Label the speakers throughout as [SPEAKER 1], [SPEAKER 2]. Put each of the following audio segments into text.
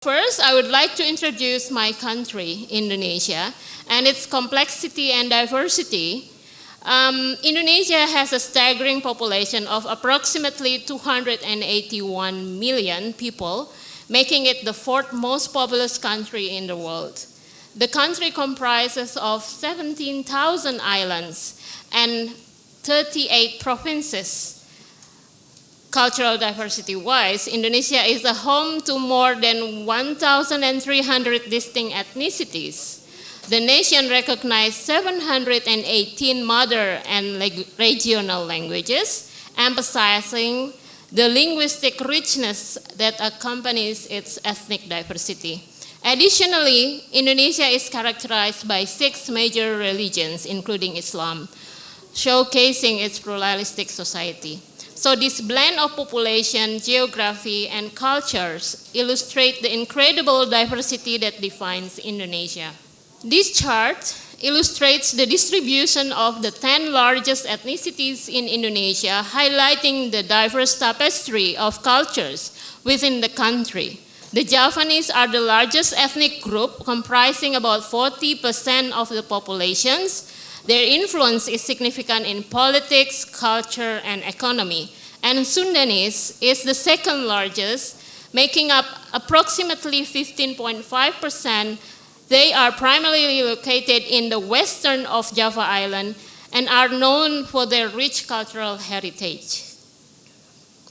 [SPEAKER 1] First, I would like to introduce my country, Indonesia, and its complexity and diversity. Indonesia has a staggering population of approximately 281 million people, making it the fourth most populous country in the world. The country comprises of 17,000 islands and 38 provinces. Cultural diversity-wise, Indonesia is a home to more than 1,300 distinct ethnicities. The nation recognized 718 mother and regional languages, emphasizing the linguistic richness that accompanies its ethnic diversity. Additionally, Indonesia is characterized by 6 major religions, including Islam, showcasing its pluralistic society. So this blend of population, geography, and cultures illustrate the incredible diversity that defines Indonesia. This chart illustrates the distribution of the 10 largest ethnicities in Indonesia, highlighting the diverse tapestry of cultures within the country. The Javanese are the largest ethnic group, comprising about 40% of the populations. Their influence is significant in politics, culture, and economy. And Sundanese is the second largest, making up approximately 15.5%. They are primarily located in the western of Java Island and are known for their rich cultural heritage.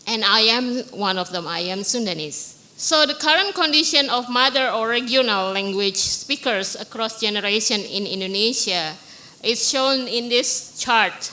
[SPEAKER 1] And I am one of them, I am Sundanese. So the current condition of mother or regional language speakers across generation in Indonesia is shown in this chart.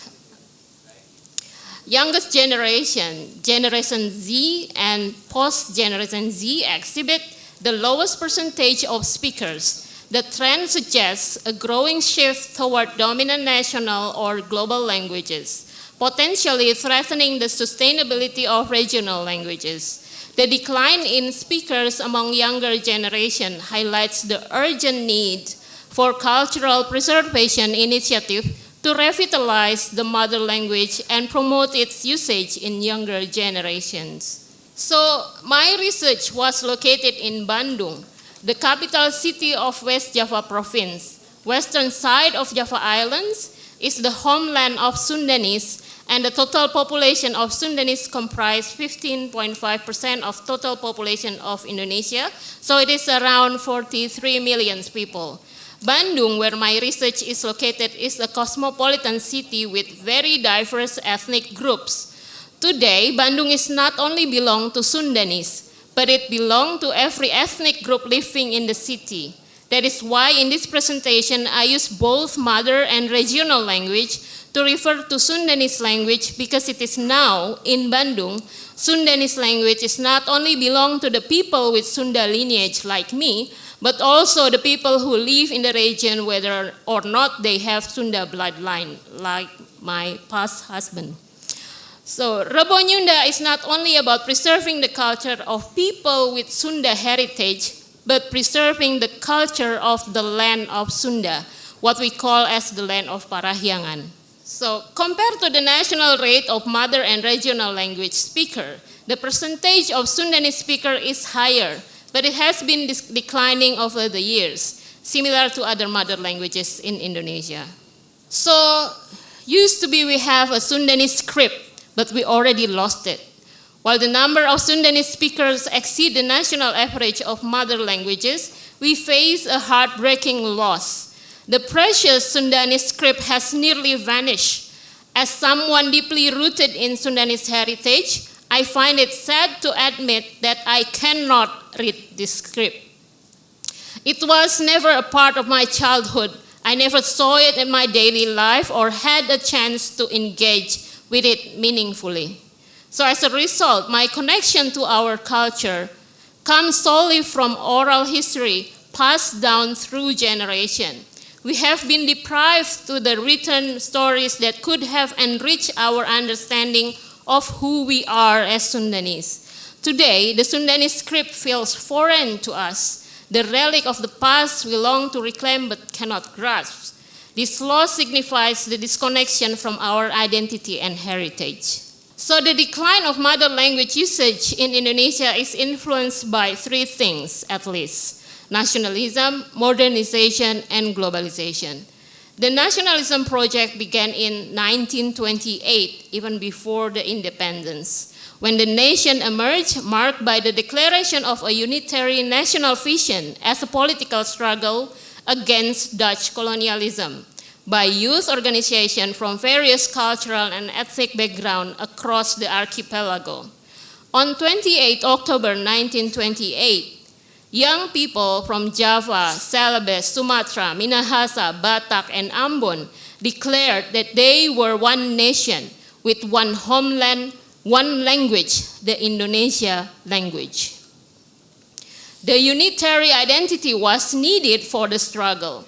[SPEAKER 1] Youngest generation, Generation Z and post-Generation Z exhibit the lowest percentage of speakers. The trend suggests a growing shift toward dominant national or global languages, potentially threatening the sustainability of regional languages. The decline in speakers among younger generation highlights the urgent need for cultural preservation initiative to revitalize the mother language and promote its usage in younger generations. So my research was located in Bandung, the capital city of West Java province. Western side of Java Islands is the homeland of Sundanese, and the total population of Sundanese comprise 15.5% of total population of Indonesia, so it is around 43 million people. Bandung, where my research is located, is a cosmopolitan city with very diverse ethnic groups. Today, Bandung is not only belong to Sundanese, but it belongs to every ethnic group living in the city. That is why in this presentation, I use both mother and regional language to refer to Sundanese language because it is now in Bandung. Sundanese language is not only belong to the people with Sunda lineage like me, but also the people who live in the region whether or not they have Sunda bloodline, like my past husband. So Rebo Nyunda is not only about preserving the culture of people with Sunda heritage, but preserving the culture of the land of Sunda, what we call as the land of Parahyangan. So compared to the national rate of mother and regional language speaker, the percentage of Sundanese speaker is higher, but it has been declining over the years, similar to other mother languages in Indonesia. So used to be we have a Sundanese script, but we already lost it. While the number of Sundanese speakers exceed the national average of mother languages, we face a heartbreaking loss. The precious Sundanese script has nearly vanished. As someone deeply rooted in Sundanese heritage, I find it sad to admit that I cannot read this script. It was never a part of my childhood. I never saw it in my daily life or had a chance to engage with it meaningfully. So as a result, my connection to our culture comes solely from oral history passed down through generation. We have been deprived to the written stories that could have enriched our understanding of who we are as Sundanese. Today, the Sundanese script feels foreign to us. The relic of the past we long to reclaim but cannot grasp. This loss signifies the disconnection from our identity and heritage. So the decline of mother language usage in Indonesia is influenced by three things, at least: nationalism, modernization, and globalization. The nationalism project began in 1928, even before the independence, when the nation emerged, marked by the declaration of a unitary national vision as a political struggle against Dutch colonialism by youth organizations from various cultural and ethnic backgrounds across the archipelago. On 28 October 1928, young people from Java, Celebes, Sumatra, Minahasa, Batak, and Ambon declared that they were one nation with one homeland, one language, the Indonesia language. The unitary identity was needed for the struggle.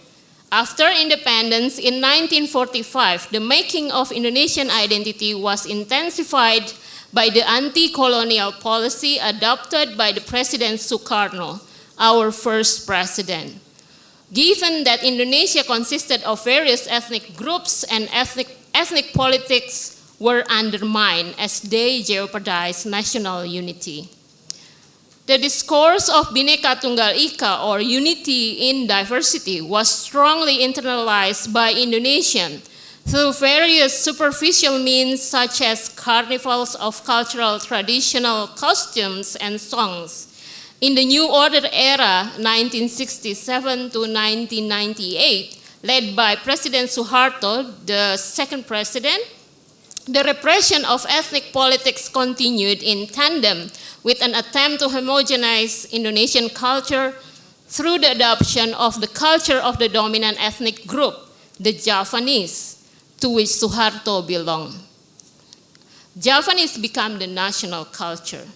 [SPEAKER 1] After independence in 1945, the making of Indonesian identity was intensified by the anti-colonial policy adopted by the President Sukarno, our first president. Given that Indonesia consisted of various ethnic groups and ethnic politics were undermined as they jeopardized national unity. The discourse of Bhinneka Tunggal Ika, or unity in diversity, was strongly internalized by Indonesians through various superficial means such as carnivals of cultural traditional costumes and songs. In the New Order era, 1967 to 1998, led by President Suharto, the second president, the repression of ethnic politics continued in tandem with an attempt to homogenize Indonesian culture through the adoption of the culture of the dominant ethnic group, the Javanese, to which Suharto belonged. Javanese became the national culture.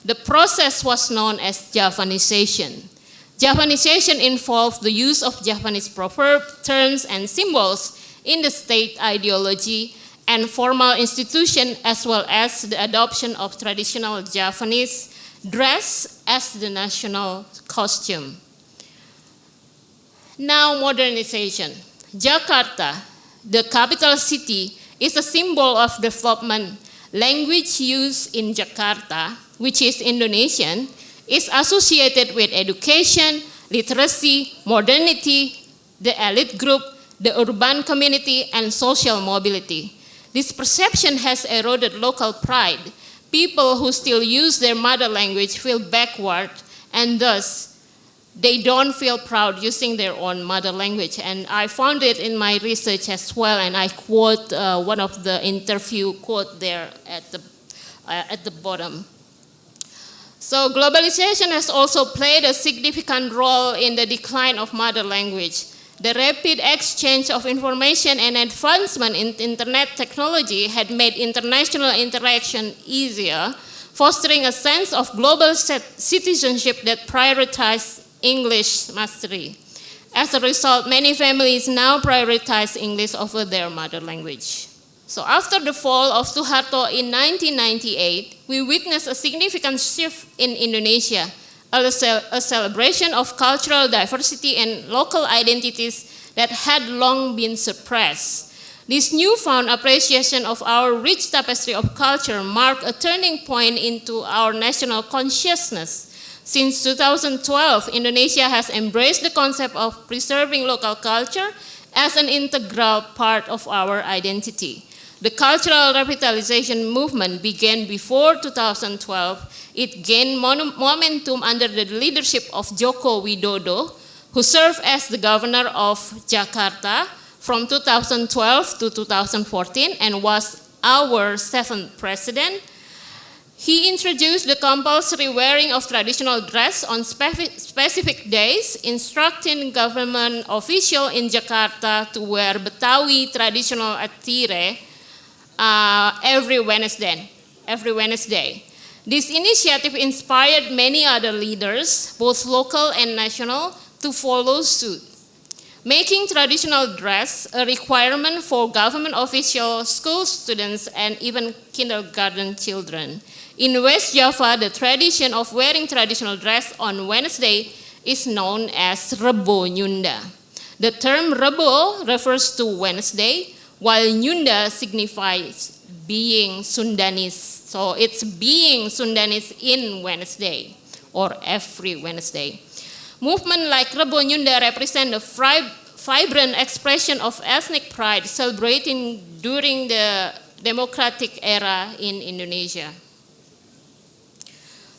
[SPEAKER 1] The process was known as Javanization. Javanization involved the use of Javanese proverbs, terms, and symbols in the state ideology and formal institution, as well as the adoption of traditional Javanese dress as the national costume. Now, modernization. Jakarta, the capital city, is a symbol of development. Language use in Jakarta, which is Indonesian, is associated with education, literacy, modernity, the elite group, the urban community, and social mobility. This perception has eroded local pride. People who still use their mother language feel backward, and thus they don't feel proud using their own mother language. And I found it in my research as well, and I quote one of the interview quote there at the bottom. So globalization has also played a significant role in the decline of mother language. The rapid exchange of information and advancement in internet technology had made international interaction easier, fostering a sense of global citizenship that prioritized English mastery. As a result, many families now prioritize English over their mother language. So after the fall of Suharto in 1998, we witnessed a significant shift in Indonesia, a celebration of cultural diversity and local identities that had long been suppressed. This newfound appreciation of our rich tapestry of culture marked a turning point into our national consciousness. Since 2012, Indonesia has embraced the concept of preserving local culture as an integral part of our identity. The cultural revitalization movement began before 2012. It gained momentum under the leadership of Joko Widodo, who served as the governor of Jakarta from 2012 to 2014 and was our seventh president. He introduced the compulsory wearing of traditional dress on specific days, instructing government officials in Jakarta to wear Betawi traditional attire every Wednesday. This initiative inspired many other leaders, both local and national, to follow suit, making traditional dress a requirement for government officials, school students, and even kindergarten children. In West Java, the tradition of wearing traditional dress on Wednesday is known as Rebo Nyunda. The term Rebo refers to Wednesday, while Nyunda signifies being Sundanese. So it's being Sundanese in Wednesday or every Wednesday. Movement like Rebo Nyunda represent a vibrant expression of ethnic pride celebrating during the democratic era in Indonesia.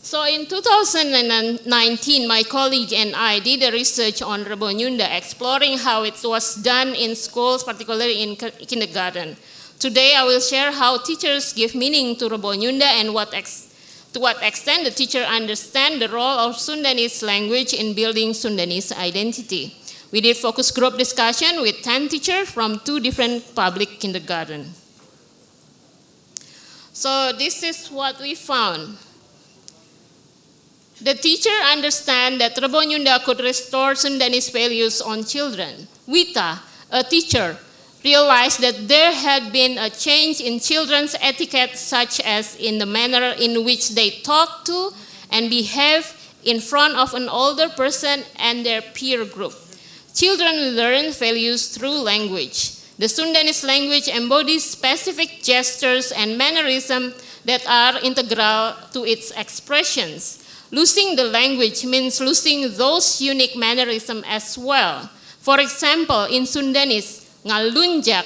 [SPEAKER 1] So in 2019, my colleague and I did a research on Rebo Nyunda, exploring how it was done in schools, particularly in kindergarten. Today, I will share how teachers give meaning to Rebo Nyunda and to what extent the teacher understand the role of Sundanese language in building Sundanese identity. We did focus group discussion with 10 teachers from 2 different public kindergarten. So this is what we found. The teacher understand that Rebo Nyunda could restore Sundanese values on children. Wita, a teacher, realized that there had been a change in children's etiquette, such as in the manner in which they talk to and behave in front of an older person and their peer group. Children learn values through language. The Sundanese language embodies specific gestures and mannerisms that are integral to its expressions. Losing the language means losing those unique mannerisms as well. For example, in Sundanese, ngalunjak,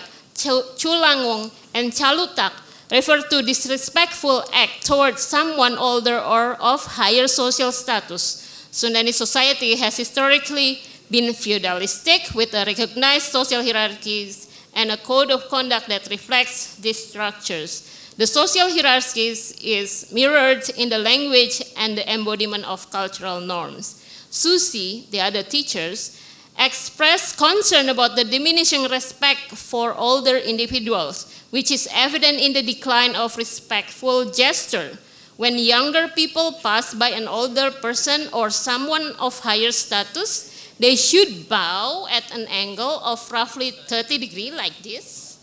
[SPEAKER 1] culangong, and calutak refer to disrespectful act towards someone older or of higher social status. Sundanese society has historically been feudalistic with a recognized social hierarchies and a code of conduct that reflects these structures. The social hierarchies is mirrored in the language and the embodiment of cultural norms. Susi, the other teachers, expressed concern about the diminishing respect for older individuals, which is evident in the decline of respectful gesture. When younger people pass by an older person or someone of higher status, they should bow at an angle of roughly 30 degrees like this,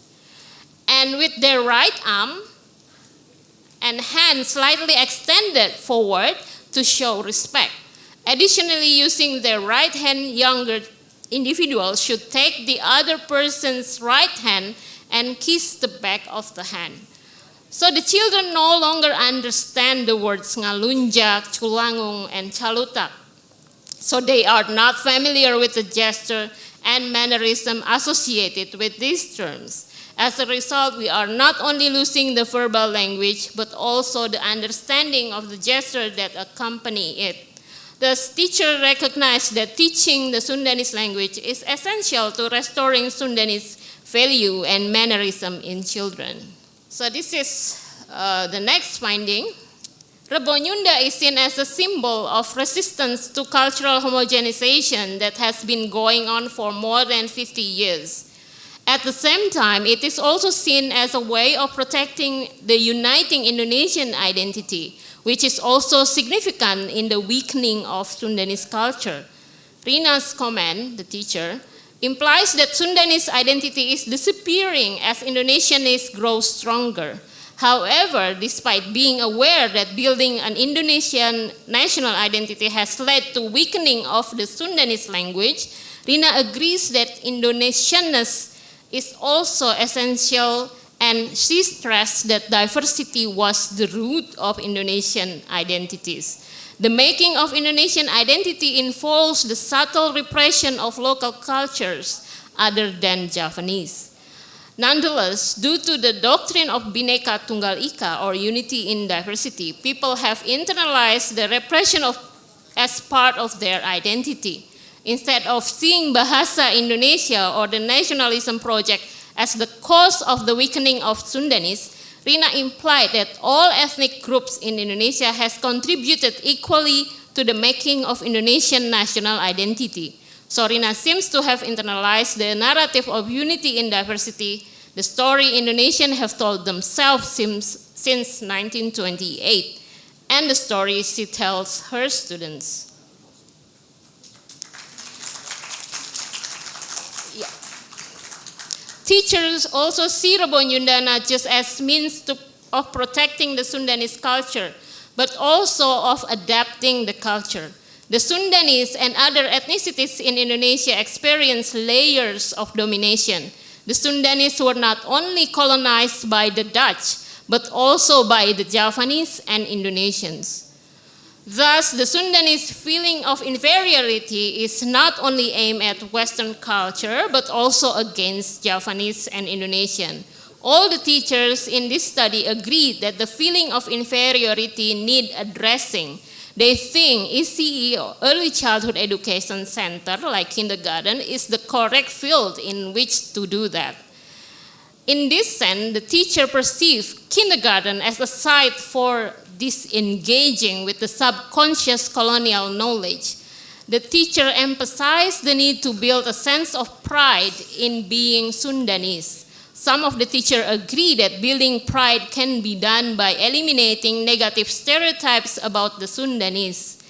[SPEAKER 1] and with their right arm and hand slightly extended forward to show respect. Additionally, using their right hand, younger individuals should take the other person's right hand and kiss the back of the hand. So the children no longer understand the words ngalunjak, culangung, and calutak. So they are not familiar with the gesture and mannerism associated with these terms. As a result, we are not only losing the verbal language, but also the understanding of the gesture that accompany it. Thus, teachers recognize that teaching the Sundanese language is essential to restoring Sundanese value and mannerism in children. So this is the next finding. Rebo Nyunda is seen as a symbol of resistance to cultural homogenization that has been going on for more than 50 years. At the same time, it is also seen as a way of protecting the uniting Indonesian identity, which is also significant in the weakening of Sundanese culture. Rina's comment, the teacher, implies that Sundanese identity is disappearing as Indonesianness grows stronger. However, despite being aware that building an Indonesian national identity has led to weakening of the Sundanese language, Rina agrees that Indonesianness is also essential, and she stressed that diversity was the root of Indonesian identities. The making of Indonesian identity involves the subtle repression of local cultures other than Javanese. Nonetheless, due to the doctrine of Bhinneka Tunggal Ika, or unity in diversity, people have internalized the repression as part of their identity. Instead of seeing Bahasa Indonesia or the nationalism project as the cause of the weakening of Sundanese, Rina implied that all ethnic groups in Indonesia has contributed equally to the making of Indonesian national identity. So Rina seems to have internalized the narrative of unity in diversity, the story Indonesians have told themselves since 1928, and the story she tells her students. Teachers also see Rebo Nyunda not just as means of protecting the Sundanese culture, but also of adapting the culture. The Sundanese and other ethnicities in Indonesia experience layers of domination. The Sundanese were not only colonized by the Dutch, but also by the Javanese and Indonesians. Thus, the Sundanese feeling of inferiority is not only aimed at Western culture, but also against Javanese and Indonesian. All the teachers in this study agree that the feeling of inferiority need addressing. They think ECE, or Early Childhood Education Center, like kindergarten, is the correct field in which to do that. In this sense, the teacher perceives kindergarten as a site for disengaging with the subconscious colonial knowledge. The teacher emphasized the need to build a sense of pride in being Sundanese. Some of the teachers agree that building pride can be done by eliminating negative stereotypes about the Sundanese.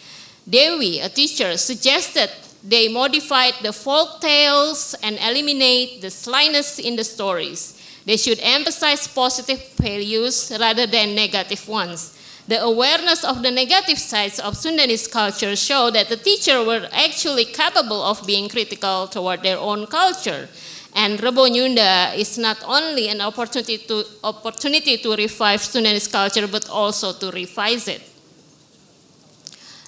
[SPEAKER 1] Dewi, a teacher, suggested they modified the folk tales and eliminate the slyness in the stories. They should emphasize positive values rather than negative ones. The awareness of the negative sides of Sundanese culture showed that the teachers were actually capable of being critical toward their own culture. And Rebo Nyunda is not only an opportunity to revive Sundanese culture, but also to revise it.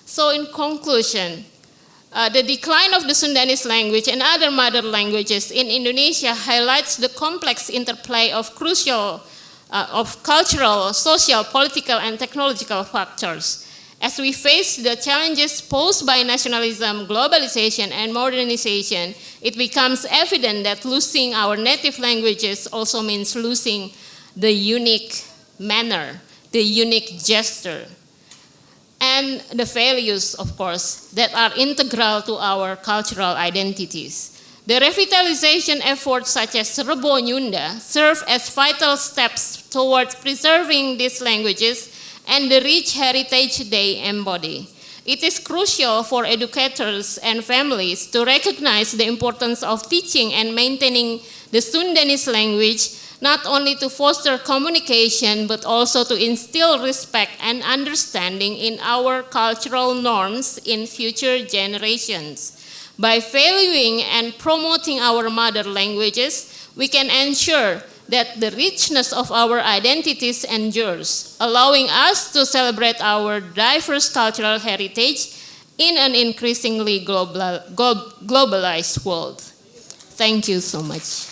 [SPEAKER 1] So in conclusion, the decline of the Sundanese language and other mother languages in Indonesia highlights the complex interplay of cultural, social, political, and technological factors. As we face the challenges posed by nationalism, globalization, and modernization, it becomes evident that losing our native languages also means losing the unique manner, the unique gesture, and the values, of course, that are integral to our cultural identities. The revitalization efforts such as Rebo Nyunda serve as vital steps towards preserving these languages and the rich heritage they embody. It is crucial for educators and families to recognize the importance of teaching and maintaining the Sundanese language, not only to foster communication, but also to instill respect and understanding in our cultural norms in future generations. By valuing and promoting our mother languages, we can ensure that the richness of our identities endures, allowing us to celebrate our diverse cultural heritage in an increasingly globalized world. Thank you so much.